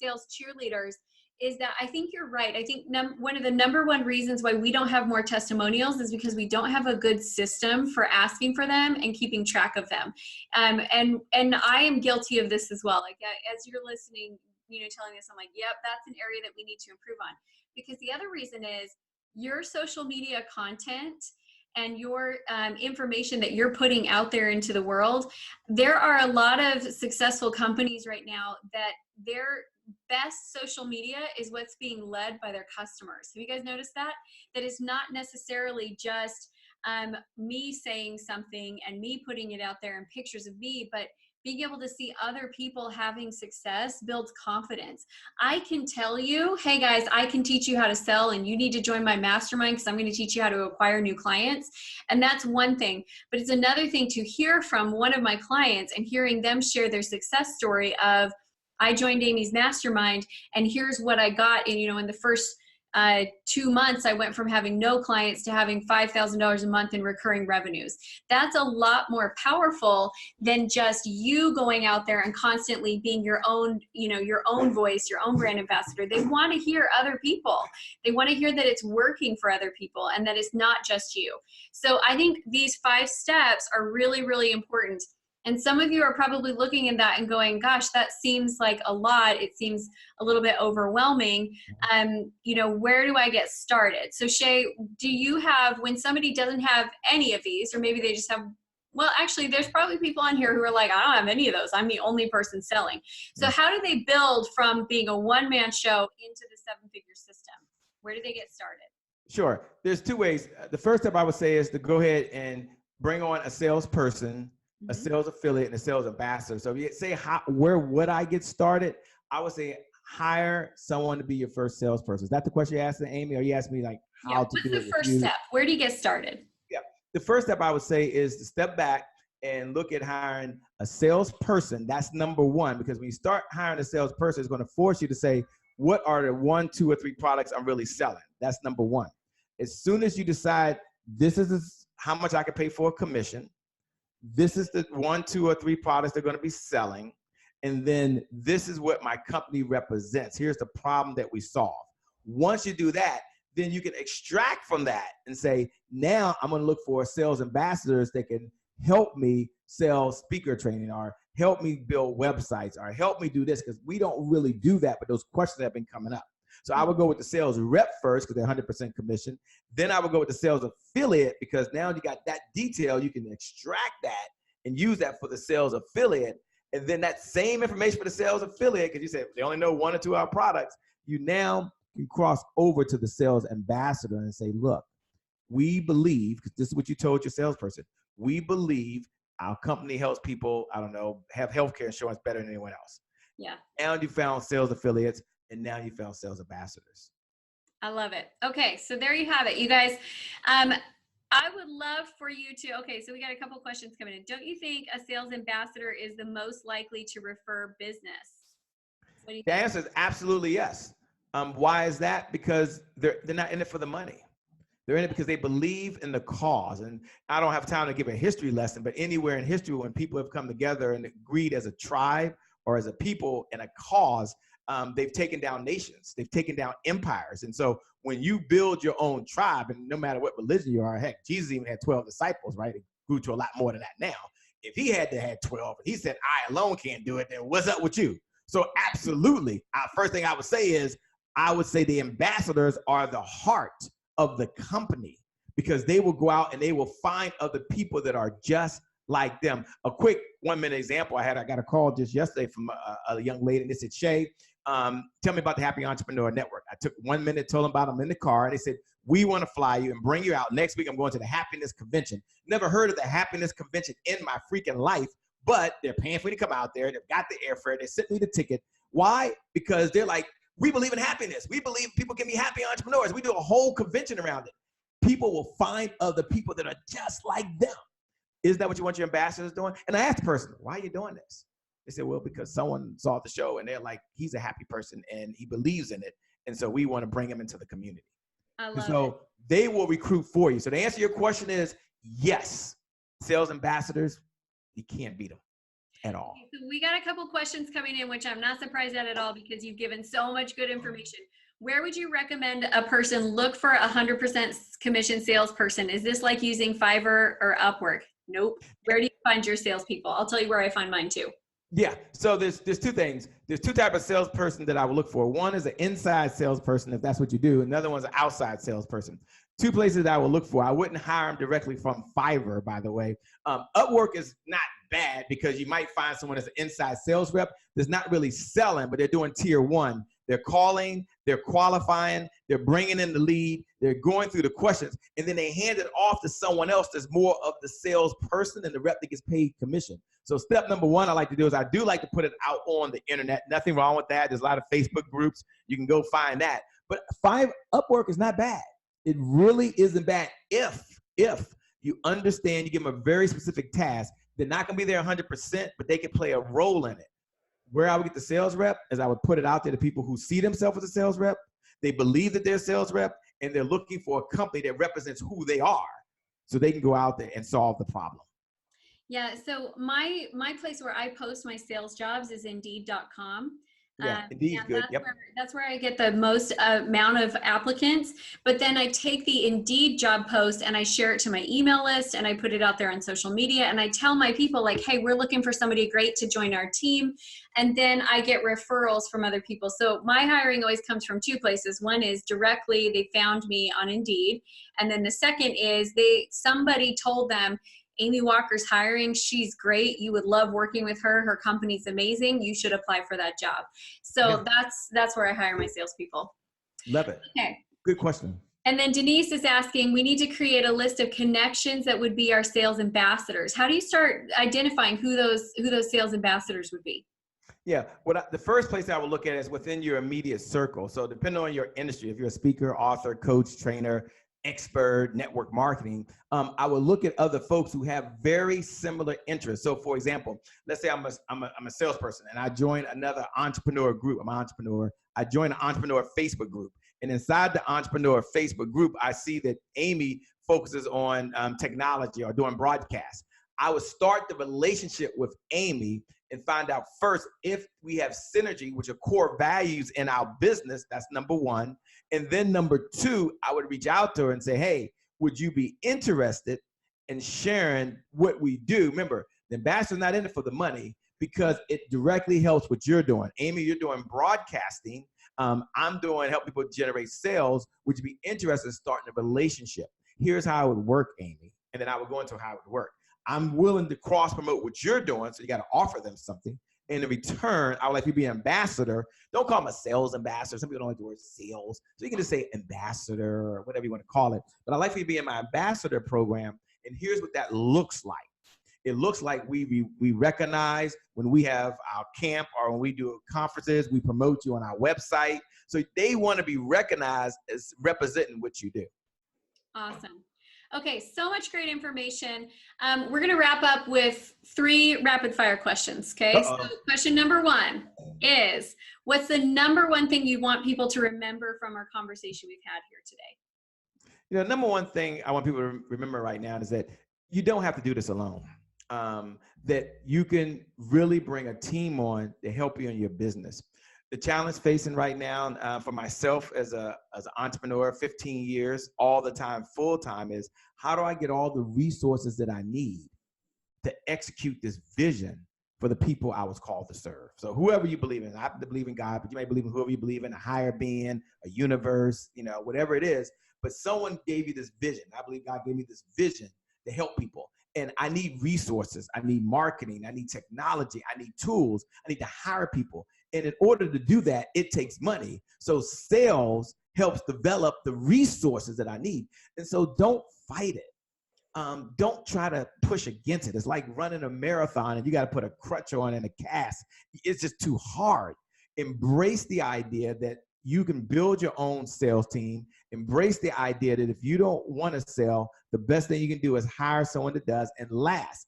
sales cheerleaders is that I think you're right. I think one of the number one reasons why we don't have more testimonials is because we don't have a good system for asking for them and keeping track of them. And I am guilty of this as well. Like as you're listening, telling this, I'm like, yep, that's an area that we need to improve on. Because the other reason is your social media content and your information that you're putting out there into the world. There are a lot of successful companies right now that their best social media is what's being led by their customers. Have you guys noticed that? That is not necessarily just me saying something and me putting it out there and pictures of me, but being able to see other people having success builds confidence. I can tell you, hey guys, I can teach you how to sell and you need to join my mastermind because I'm going to teach you how to acquire new clients. And that's one thing. But it's another thing to hear from one of my clients and hearing them share their success story of, I joined Amy's mastermind and here's what I got. And, in the first 2 months, I went from having no clients to having $5,000 a month in recurring revenues. That's a lot more powerful than just you going out there and constantly being your own, your own voice, your own brand ambassador. They want to hear other people. They want to hear that it's working for other people and that it's not just you. So I think these 5 steps are really, really important. And some of you are probably looking at that and going, gosh, that seems like a lot. It seems a little bit overwhelming. Where do I get started? So Shay, do you have, when somebody doesn't have any of these, or maybe they just have, well, actually, there's probably people on here who are like, I don't have any of those. I'm the only person selling. So how do they build from being a one-man show into the 7-figure system? Where do they get started? Sure. There's two ways. The first step I would say is to go ahead and bring on a salesperson, a Mhm. sales affiliate, and a sales ambassador. So if you say where would I get started? I would say hire someone to be your first salesperson. Is that the question you're asking, Amy? Or you asking me like Yeah. how to What's do the it with first you? step? Where do you get started? Yeah. The first step I would say is to step back and look at hiring a salesperson. That's number one, because when you start hiring a salesperson, it's going to force you to say, what are the 1, 2, or 3 products I'm really selling? That's number one. As soon as you decide this is how much I can pay for a commission, this is the 1, 2, or 3 products they're going to be selling, and then this is what my company represents. Here's the problem that we solve. Once you do that, then you can extract from that and say, now I'm going to look for sales ambassadors that can help me sell speaker training or help me build websites or help me do this, because we don't really do that, but those questions have been coming up. So I would go with the sales rep first because they're 100% commission. Then I would go with the sales affiliate, because now you got that detail, you can extract that and use that for the sales affiliate. And then that same information for the sales affiliate, because you said they only know 1 or 2 of our products, you now can cross over to the sales ambassador and say, look, we believe, because this is what you told your salesperson, we believe our company helps people, I don't know, have healthcare insurance better than anyone else. Yeah. Now you found sales affiliates, and now you found sales ambassadors. I love it. Okay, so there you have it, you guys. I would love for you to, okay, so we got a couple questions coming in. Don't you think a sales ambassador is the most likely to refer business? What do you The think? answer is absolutely yes. Why is that? Because they're not in it for the money. They're in it because they believe in the cause. And I don't have time to give a history lesson, but anywhere in history, when people have come together and agreed as a tribe or as a people in a cause, they've taken down nations, they've taken down empires. And so when you build your own tribe, and no matter what religion you are, heck, Jesus even had 12 disciples, right? It grew to a lot more than that now. If he had to have 12, and he said, I alone can't do it, then what's up with you? So absolutely, first thing I would say is, I would say the ambassadors are the heart of the company, because they will go out and they will find other people that are just like them. A quick 1-minute example I got a call just yesterday from a young lady, and they said, Shay, tell me about the Happy Entrepreneur Network. I took 1 minute, told them about them in the car, and they said, we want to fly you and bring you out. Next week, I'm going to the Happiness Convention. Never heard of the Happiness Convention in my freaking life, but they're paying for me to come out there. They've got the airfare. They sent me the ticket. Why? Because they're like, we believe in happiness. We believe people can be happy entrepreneurs. We do a whole convention around it. People will find other people that are just like them. Is that what you want your ambassadors doing? And I asked the person, why are you doing this? They said, well, because someone saw the show and they're like, he's a happy person and he believes in it. And so we want to bring him into the community. I love So it. they will recruit for you. So the answer to your question is yes. Sales ambassadors, you can't beat them at all. Okay, so we got a couple questions coming in, which I'm not surprised at all, because you've given so much good information. Where would you recommend a person look for a 100% commission salesperson? Is this like using Fiverr or Upwork? Nope. Where do you find your salespeople? I'll tell you where I find mine too. Yeah. So there's 2 things. There's 2 types of salesperson that I would look for. One is an inside salesperson, if that's what you do. Another one's an outside salesperson. 2 places that I would look for. I wouldn't hire them directly from Fiverr, by the way. Upwork is not bad, because you might find someone that's an inside sales rep that's not really selling, but they're doing tier 1. They're calling, they're qualifying, they're bringing in the lead, they're going through the questions, and then they hand it off to someone else that's more of the salesperson and the rep that gets paid commission. So step number 1 I like to do is I do like to put it out on the internet. Nothing wrong with that. There's a lot of Facebook groups. You can go find that. But Upwork is not bad. It really isn't bad if you understand, you give them a very specific task. They're not going to be there 100%, but they can play a role in it. Where I would get the sales rep is I would put it out there to people who see themselves as a sales rep. They believe that they're a sales rep, and they're looking for a company that represents who they are, so they can go out there and solve the problem. Yeah. So my place where I post my sales jobs is Indeed.com. Yeah, Indeed's good. Yep. That's where I get the most amount of applicants. But then I take the Indeed job post and I share it to my email list, and I put it out there on social media, and I tell my people like, hey, we're looking for somebody great to join our team. And then I get referrals from other people. So my hiring always comes from 2 places. One is directly, they found me on Indeed. And then the second is somebody told them, Amy Walker's hiring. She's great. You would love working with her. Her company's amazing. You should apply for that job. So Yeah. that's where I hire my salespeople. Love it. Okay. Good question. And then Denise is asking, we need to create a list of connections that would be our sales ambassadors. How do you start identifying who those sales ambassadors would be? Yeah, the first place I would look at is within your immediate circle. So depending on your industry, if you're a speaker, author, coach, trainer, expert, network marketing, I would look at other folks who have very similar interests. So for example, let's say I'm a salesperson and I join another entrepreneur group. I'm an entrepreneur. I join an entrepreneur Facebook group. And inside the entrepreneur Facebook group, I see that Amy focuses on technology or doing broadcasts. I would start the relationship with Amy and find out first if we have synergy, which are core values in our business. That's number one. And then number two, I would reach out to her and say, hey, would you be interested in sharing what we do? Remember, the ambassador's not in it for the money because it directly helps what you're doing. Amy, you're doing broadcasting. I'm doing help people generate sales. Would you be interested in starting a relationship? Here's how it would work, Amy. And then I would go into how it would work. I'm willing to cross promote what you're doing, so you got to offer them something. And in return, I would like you to be an ambassador. Don't call them a sales ambassador. Some people don't like the word sales. So you can just say ambassador or whatever you want to call it. But I'd like for you to be in my ambassador program. And here's what that looks like. It looks like we recognize when we have our camp or when we do conferences, we promote you on our website. So they want to be recognized as representing what you do. Awesome. Okay, so much great information. We're going to wrap up with 3 rapid fire questions, okay? So question number 1 is, what's the number one thing you want people to remember from our conversation we've had here today? You know, number one thing I want people to remember right now is that you don't have to do this alone. That you can really bring a team on to help you in your business. The challenge facing right now for myself as an entrepreneur, 15 years, all the time, full time, is how do I get all the resources that I need to execute this vision for the people I was called to serve? So whoever you believe in, I happen to believe in God, but you may believe in whoever you believe in, a higher being, a universe, you know, whatever it is. But someone gave you this vision. I believe God gave me this vision to help people. And I need resources. I need marketing. I need technology. I need tools. I need to hire people. And in order to do that, it takes money. So sales helps develop the resources that I need. And so don't fight it. Don't try to push against it. It's like running a marathon and you got to put a crutch on and a cast. It's just too hard. Embrace the idea that you can build your own sales team. Embrace the idea that if you don't want to sell, the best thing you can do is hire someone that does. And last,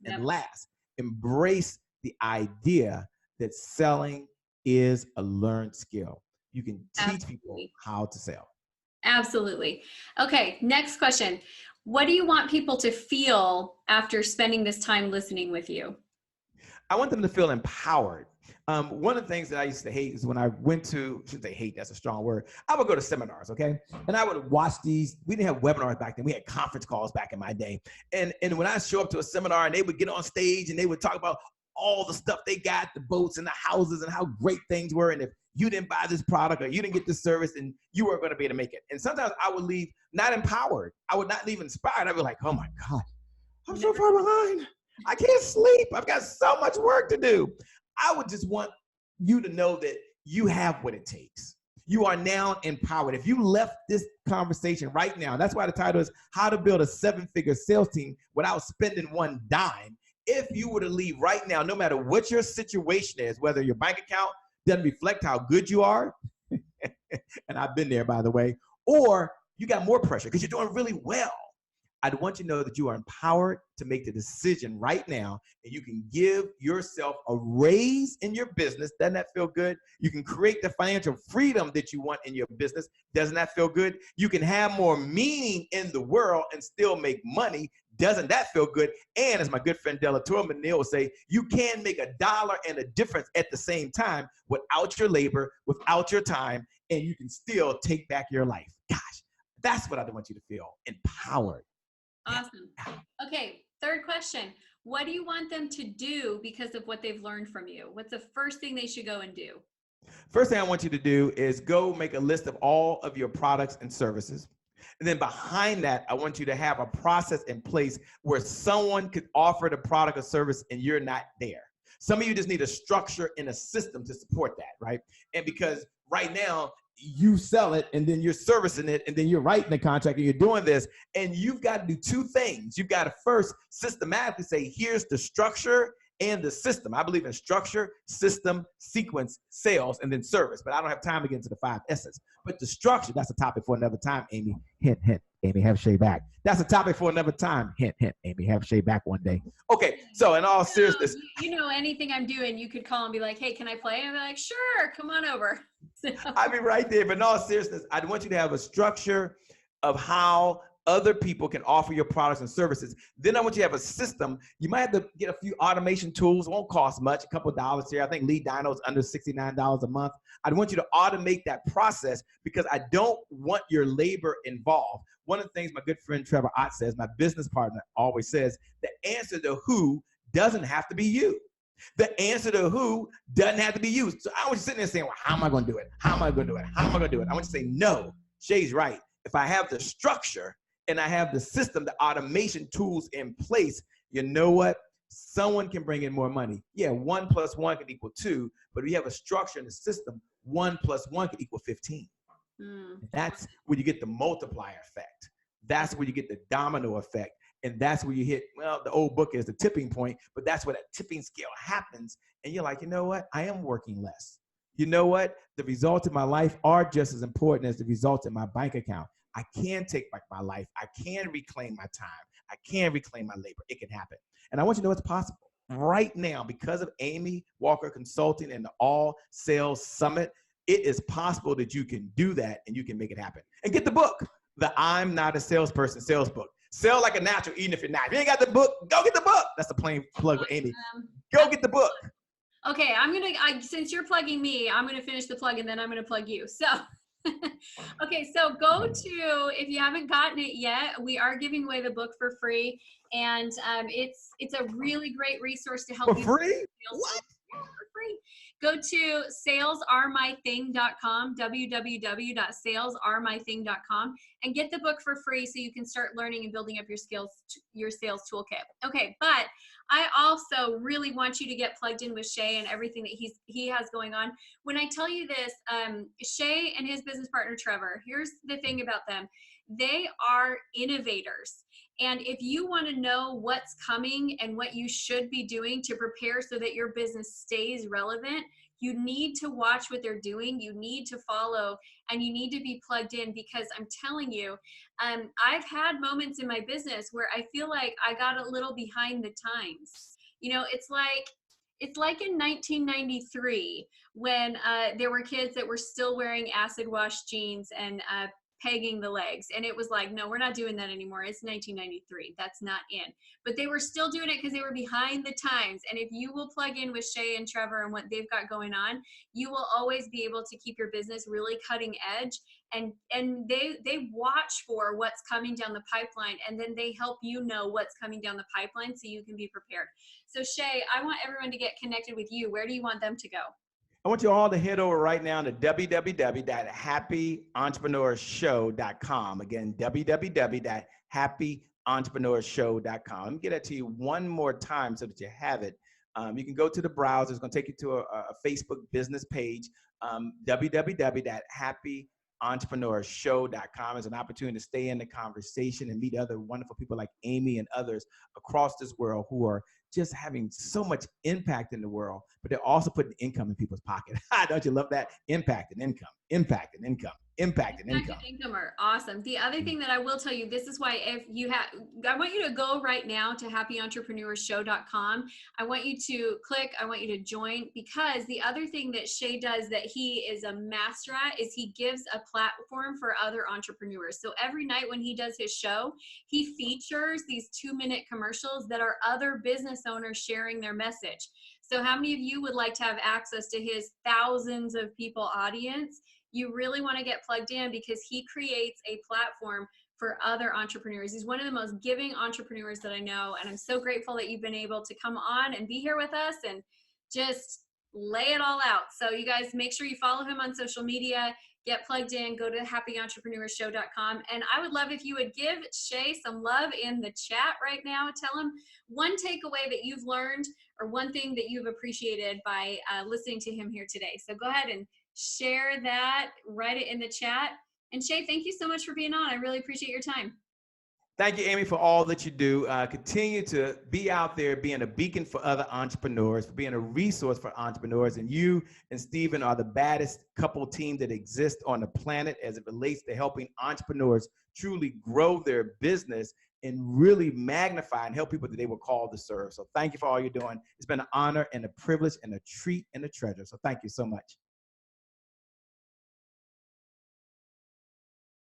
embrace the idea that selling is a learned skill. You can teach people how to sell. Absolutely. Okay, next question. What do you want people to feel after spending this time listening with you? I want them to feel empowered. One of the things that I used to hate is when I went to, I shouldn't say hate, that's a strong word. I would go to seminars, okay? And I would watch these. We didn't have webinars back then. We had conference calls back in my day. And when I show up to a seminar and they would get on stage and they would talk about all the stuff they got, the boats and the houses and how great things were. And if you didn't buy this product or you didn't get this service, then you weren't going to be able to make it. And sometimes I would leave not empowered. I would not leave inspired. I'd be like, oh my God, I'm so far behind. I can't sleep. I've got so much work to do. I would just want you to know that you have what it takes. You are now empowered. If you left this conversation right now, that's why the title is How to Build a 7-Figure Sales Team Without Spending One Dime. If you were to leave right now, no matter what your situation is, whether your bank account doesn't reflect how good you are, and I've been there, by the way, or you got more pressure because you're doing really well, I'd want you to know that you are empowered to make the decision right now, and you can give yourself a raise in your business. Doesn't that feel good? You can create the financial freedom that you want in your business. Doesn't that feel good? You can have more meaning in the world and still make money. Doesn't that feel good? And as my good friend Delator Manil will say, you can make $1 and a difference at the same time without your labor, without your time, and you can still take back your life. Gosh, that's what I want you to feel, empowered. Awesome. Okay, third question. What do you want them to do because of what they've learned from you? What's the first thing they should go and do? First thing I want you to do is go make a list of all of your products and services. And then behind that, I want you to have a process in place where someone could offer the product or service and you're not there. Some of you just need a structure and a system to support that, right? And because right now, you sell it, and then you're servicing it, and then you're writing the contract, and you're doing this, and you've got to do two things. You've got to first systematically say, here's the structure and the system. I believe in structure, system, sequence, sales, and then service. But I don't have time to get into the 5 S's. But the structure, that's a topic for another time, Amy. Hint, hint. Amy, have Shay back. That's a topic for another time. Hint, hint. Amy, have Shay back one day. Okay, so in all seriousness. You know, anything I'm doing, you could call and be like, hey, can I play? And I'd be like, sure, come on over. So. I'd be right there. But in all seriousness, I want you to have a structure of how other people can offer your products and services. Then I want you to have a system. You might have to get a few automation tools. It won't cost much, a couple of dollars here. I think Lead Dino is under $69 a month. I want you to automate that process because I don't want your labor involved. One of the things my good friend Trevor Ott says, my business partner always says, the answer to who doesn't have to be you. The answer to who doesn't have to be you. So I want you sitting there saying, well, how am I going to do it? How am I going to do it? How am I going to do it? I want you to say, no, Shay's right. If I have the structure and I have the system, the automation tools in place, you know what? Someone can bring in more money. Yeah, 1 + 1 can equal 2, but if you have a structure in the system, 1 + 1 can equal 15. That's where you get the multiplier effect. That's where you get the domino effect. And that's where you hit, well, the old book is the tipping point, but that's where that tipping scale happens. And you're like, you know what? I am working less. You know what? The results of my life are just as important as the results in my bank account. I can take back my life. I can reclaim my time. I can reclaim my labor. It can happen. And I want you to know it's possible. Right now, because of Amy Walker Consulting and the All Sales Summit, it is possible that you can do that and you can make it happen. And get the book, the I'm Not a Salesperson sales book. Sell like a natural, even if you're not. If you ain't got the book, go get the book. That's the plain plug with Amy. Go get the book. Okay, since you're plugging me, I'm gonna finish the plug and then I'm gonna plug you. So, okay, so go to, if you haven't gotten it yet, we are giving away the book for free, and it's a really great resource to help you. For free? What? For free. Go to salesaremything.com, www.salesaremything.com, and get the book for free so you can start learning and building up your skills, your sales toolkit. Okay, but I also really want you to get plugged in with Shay and everything that he has going on. When I tell you this, Shay and his business partner, Trevor, here's the thing about them. They are innovators. And if you want to know what's coming and what you should be doing to prepare so that your business stays relevant, you need to watch what they're doing. You need to follow, and you need to be plugged in, because I'm telling you, I've had moments in my business where I feel like I got a little behind the times. You know, it's like in 1993 when there were kids that were still wearing acid wash jeans and pegging the legs. And it was like, no, we're not doing that anymore. It's 1993. That's not in. But they were still doing it because they were behind the times. And if you will plug in with Shay and Trevor and what they've got going on, you will always be able to keep your business really cutting edge. And they watch for what's coming down the pipeline, and then they help you know what's coming down the pipeline so you can be prepared. So Shay, I want everyone to get connected with you. Where do you want them to go? I want you all to head over right now to www.happyentrepreneurshow.com. Again, www.happyentrepreneurshow.com. Let me get that to you one more time so that you have it. You can go to the browser. It's going to take you to a Facebook business page, www.happyentrepreneurshow.com. is an opportunity to stay in the conversation and meet other wonderful people like Amy and others across this world who are just having so much impact in the world, but they're also putting income in people's pocket. Don't you love that? Impact and income, impact and income, impact and income. Income are awesome. The other thing that I will tell you, this is why I want you to go right now to happyentrepreneurshow.com. I want you to click, I want you to join, because the other thing that Shay does that he is a master at is he gives a platform for other entrepreneurs. So every night when he does his show, he features these 2-minute commercials that are other business owners sharing their message. So how many of you would like to have access to his thousands of people audience? You really want to get plugged in, because he creates a platform for other entrepreneurs. He's one of the most giving entrepreneurs that I know. And I'm so grateful that you've been able to come on and be here with us and just lay it all out. So you guys make sure you follow him on social media, get plugged in, go to happyentrepreneurshow.com. And I would love if you would give Shay some love in the chat right now. Tell him one takeaway that you've learned or one thing that you've appreciated by listening to him here today. So go ahead and share that, write it in the chat. And Shay, thank you so much for being on. I really appreciate your time. Thank you, Amy, for all that you do. Continue to be out there being a beacon for other entrepreneurs, for being a resource for entrepreneurs. And you and Stephen are the baddest couple team that exists on the planet as it relates to helping entrepreneurs truly grow their business and really magnify and help people that they were called to serve. So thank you for all you're doing. It's been an honor and a privilege and a treat and a treasure. So thank you so much.